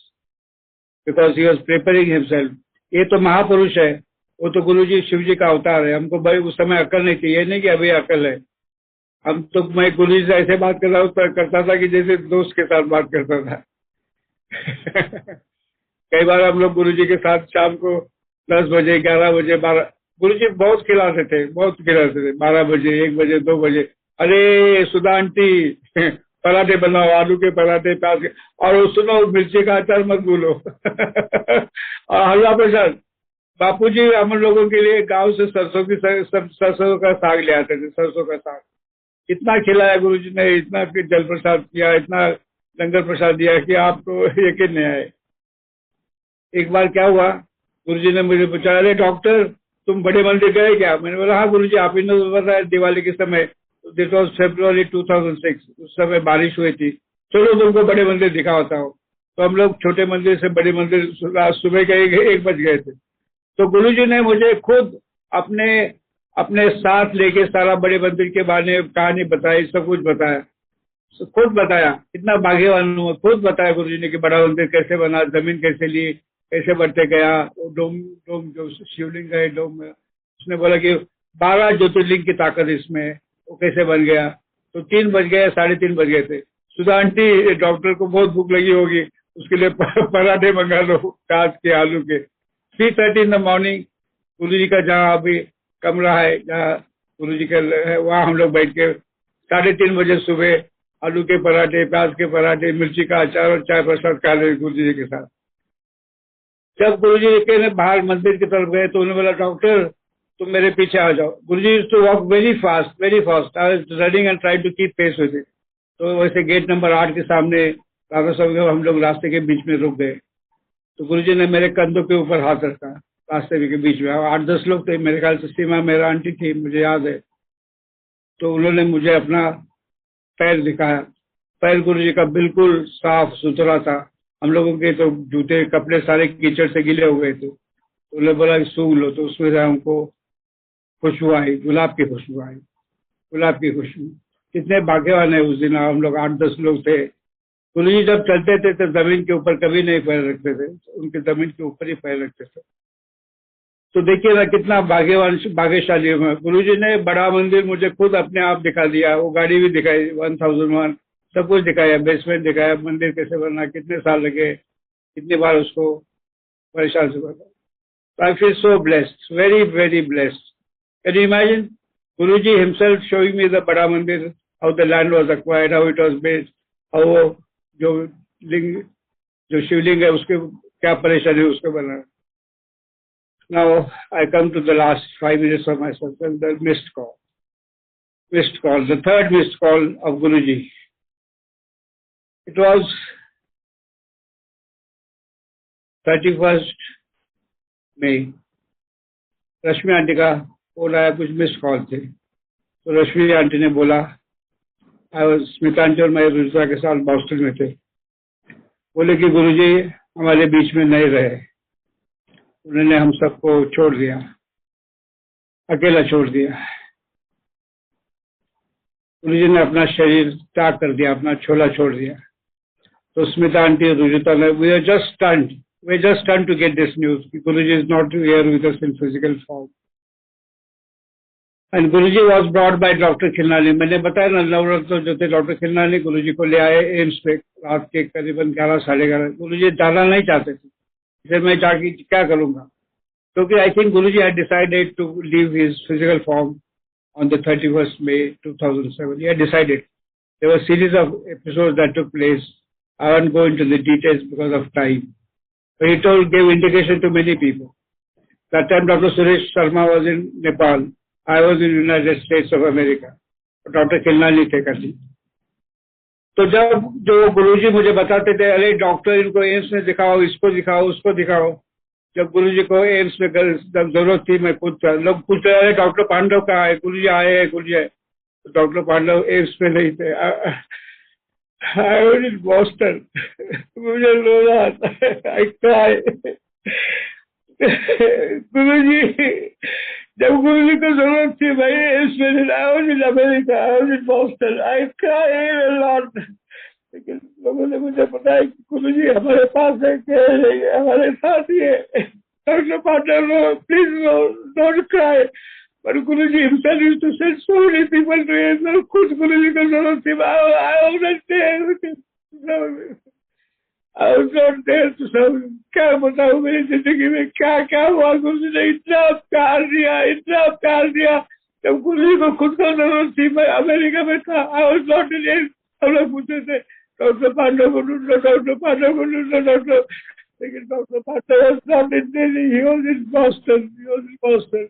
Because he was preparing himself. ये तो महापुरुष है, वो तो गुरुजी शिव जी का अवतार है. हमको भाई उस समय अकल नहीं थी. ये नहीं कि अभी अकल है. हम तो मैं गुरुजी से ऐसे बात करता था कि जैसे दोस्त के साथ बात करता था. कई बार हम लोग गुरुजी के साथ शाम को 10 बजे 11 बजे 12 गुरुजी बहुत खिलाते थे 12 बजे 1 बजे 2 बजे. अरे सुधा आंटी पराठे बनाओ, आलू के पराठे, प्याज के, और सुनो मिर्ची का अचार मत भूलो. और हलवा प्रसाद बापूजी हम लोगों के लिए गांव से सरसों का साग ले आते थे. सरसों का साग इतना खिलाया गुरुजी ने, इतना जल प्रसाद किया, इतना लंगर प्रसाद दिया कि आपको यकीन नहीं आए. एक बार क्या हुआ, गुरुजी ने मुझे पूछा, अरे डॉक्टर तुम बड़े मंदिर गए क्या? मैंने बोला हाँ गुरुजी, आप ही ने बताया दिवाली के समय. This was February 2006. उस समय बारिश हुई थी. चलो तुमको बड़े मंदिर दिखाता हूँ. तो हम लोग छोटे मंदिर से बड़े मंदिर सुबह के 1 बज गए थे. तो गुरुजी ने मुझे खुद अपने साथ लेके सारा बड़े मंदिर के बारे में कहानी बताई, सब कुछ बताया, खुद बताया. इतना भाग्यवान हूँ, खुद बताया गुरुजी ने कि बड़ा मंदिर कैसे बना, जमीन कैसे ली, कैसे बढ़ते गया. डोम जो शिवलिंग है डोम में, उसने बोला कि 12 ज्योतिर्लिंग की ताकत इसमें है, वो कैसे बन गया. तो 3 बज गए, 3:30 बज गए थे. सुधा आंटी डॉक्टर को बहुत भूख लगी होगी, उसके लिए पराठे मंगा लो प्याज के आलू के. 3:30 इन द मॉर्निंग गुरुजी का जहाँ अभी कमरा है, जहाँ गुरुजी का है, वहाँ हम लोग बैठ के 3:30 बजे सुबह आलू के पराठे, प्याज के पराठे, मिर्ची का अचार और चाय प्रसाद खा रहे गुरुजी के साथ. जब गुरुजी के बाहर मंदिर की तरफ गए तो उन्होंने बोला, डॉक्टर तुम मेरे पीछे आ जाओ. Guruji used to walk very fast. I was running and trying to keep pace with it. तो वैसे गेट नंबर 8 के सामने राधा साहब हम लोग रास्ते के बीच में रुक गए. तो गुरुजी ने मेरे कंधों के ऊपर हाथ रखा रास्ते के बीच में. 8-10 लोग थे मेरे ख्याल से. सीमा मेरा आंटी थी, मुझे याद है. तो उन्होंने मुझे अपना पैर दिखाया. पैर गुरुजी का बिल्कुल साफ सुथरा था. हम लोगों के तो जूते कपड़े सारे कीचड़ से गिले हुए थे. तो उन्होंने बोला सूंघ लो. तो उसमें से हमको खुशबू आई, गुलाब की खुशबू आई, गुलाब की खुशबू. कितने भाग्यवान है. उस दिन हम लोग 8-10 लोग थे. गुरुजी जब चलते थे तो जमीन के ऊपर कभी नहीं पैर रखते थे, उनके जमीन के ऊपर ही पैर रखते थे. तो देखिए ना कितना भाग्यशाली हूँ. गुरुजी ने बड़ा मंदिर मुझे खुद अपने आप दिखा दिया. वो गाड़ी भी दिखाई 1001, सब कुछ दिखाया, बेसमेंट दिखाया, मंदिर कैसे बना, कितने साल लगे, कितनी बार उसको परेशान से बना. I feel so blessed, very very blessed. Can you imagine Guruji himself showing me the Bada Mandir, how the land was acquired, how it was built, how जो शिवलिंग है उसके क्या परेशानी उसके बना. Now I come to the last 5 minutes of my session, the missed call, the third missed call of Guruji. It was 31st May. Rashmi aunty का फोन आया, कुछ मिस कॉल थे. तो रश्मि आंटी ने बोला, स्मिता आंटी और मैं रुचिता के साथ बॉस्टन में थे. बोले कि गुरुजी हमारे बीच में नहीं रहे, उन्होंने हम सबको छोड़ दिया, अकेला छोड़ दिया. गुरुजी ने अपना शरीर त्याग कर दिया, अपना छोला छोड़ दिया. तो स्मिता आंटी और रुचिता ने we are just stunned to get this news. Guruji is not here with us in physical form. And Guruji was brought by Dr. Khilnani. मैंने बताया ना, नवरत्न जो थे डॉक्टर खिलनानी गुरुजी को ले आए एम्स पे रात के करीबन 11-11:30. गुरुजी जाना नहीं चाहते थे. फिर मैं जाके क्या करूंगा, क्योंकि I think Guruji had decided to leave his physical form on the 31st May 2007. He had decided. There were a series of episodes that took place. I won't go into the details because of time. But he gave indication to many people. That time Dr. Suresh Sharma was in Nepal. I was in United states of America. Doctor Khilnani थे कभी। तो जब जो गुरुजी मुझे बताते थे, अरे डॉक्टर इनको एम्स में दिखाओ, इसको दिखाओ, उसको दिखाओ। जब गुरुजी को एम्स में जरूरत थी, मैं पूछता, लोग पूछते अरे डॉक्टर पांडव कहाँ है, गुरुजी आए हैं, गुरुजी आए। तो डॉक्टर पांडव एम्स में नहीं थे। I was in Boston. मुझे रोना आता है, आई क्राई। गुरुजी, जब गुरुजी को जरूरत थी, भाई एम्स में I was in America, I was in Boston, I cry a lot. लेकिन लोगों ने मुझे बताया कि गुरुजी हमारे पास है, कह रही है, हमारे साथ ही है। Doctor Pandav, no please, no don't cry. पर Guruji himself used to send so many people to him। खुद गुरुजी को जरूरत थी, I was not there to serve him। क्या बताऊं मेरी जिंदगी में क्या क्या हुआ। गुरुजी ने इतना प्यार दिया, इतना प्यार दिया। जब गुरुजी को खुद को जरूरत थी, मैं अमेरिका में था, I was not in it। हम लोग पूछते थे डॉक्टर पांडव को ढूंढो, डॉक्टर पांडव को ढूंढो, डॉक्टर। लेकिन doctor Pandav was not in Delhi, he was in Boston, he was in Boston।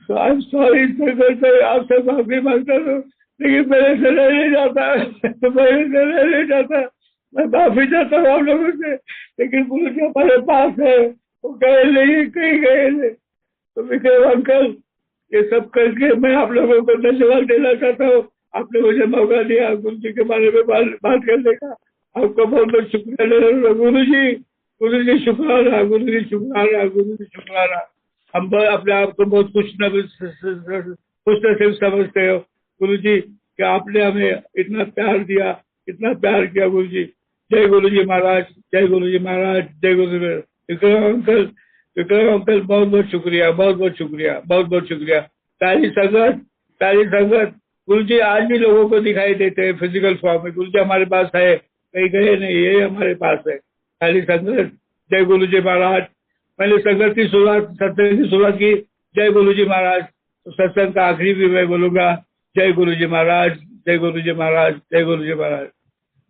So I'm sorry sir, आपसे माफी मांगता हूँ, लेकिन मेरे से नहीं जाता, मेरे से नहीं जाता। मैं माफी चाहता हूँ आप लोगों से, लेकिन गुरुजी हमारे पास है, वो गए नहीं, कहीं गए नहीं। तो विक्रम अंकल, ये सब करके मैं आप लोगों को धन्यवाद देना चाहता हूँ। आपने मुझे मौका दिया गुरुजी के बारे में बात करने का। आपको बहुत बहुत शुक्रिया गुरुजी। गुरुजी शुक्राना, गुरुजी शुक्राना, गुरुजी शुक्राना। हम अपने आप को बहुत खुश नसीब समझते हो गुरुजी कि आपने हमें इतना प्यार दिया, इतना प्यार किया गुरुजी। जय गुरुजी महाराज, जय गुरुजी महाराज, जय गुरुजी। विक्रम अंकल बहुत बहुत शुक्रिया, बहुत बहुत शुक्रिया, बहुत बहुत शुक्रिया। सारी संगत। गुरुजी आज भी लोगों को दिखाई देते हैं फिजिकल फॉर्म में। गुरुजी हमारे पास है, कहीं गए नहीं, ये हमारे पास है। सारी संगत, जय गुरुजी महाराज। मैंने संगत की सत्संग की शुरुआत की जय गुरुजी महाराज, तो सत्संग का आखिरी भी मैं बोलूंगा जय गुरुजी महाराज, जय गुरुजी महाराज, जय गुरुजी महाराज।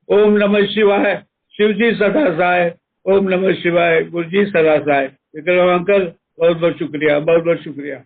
ओम नमः शिवाय। शिव जी सदा सहाय। ओम नमः शिवाय। गुरुजी सदा सहाय। विक्रम अंकल बहुत बहुत शुक्रिया, बहुत बहुत शुक्रिया।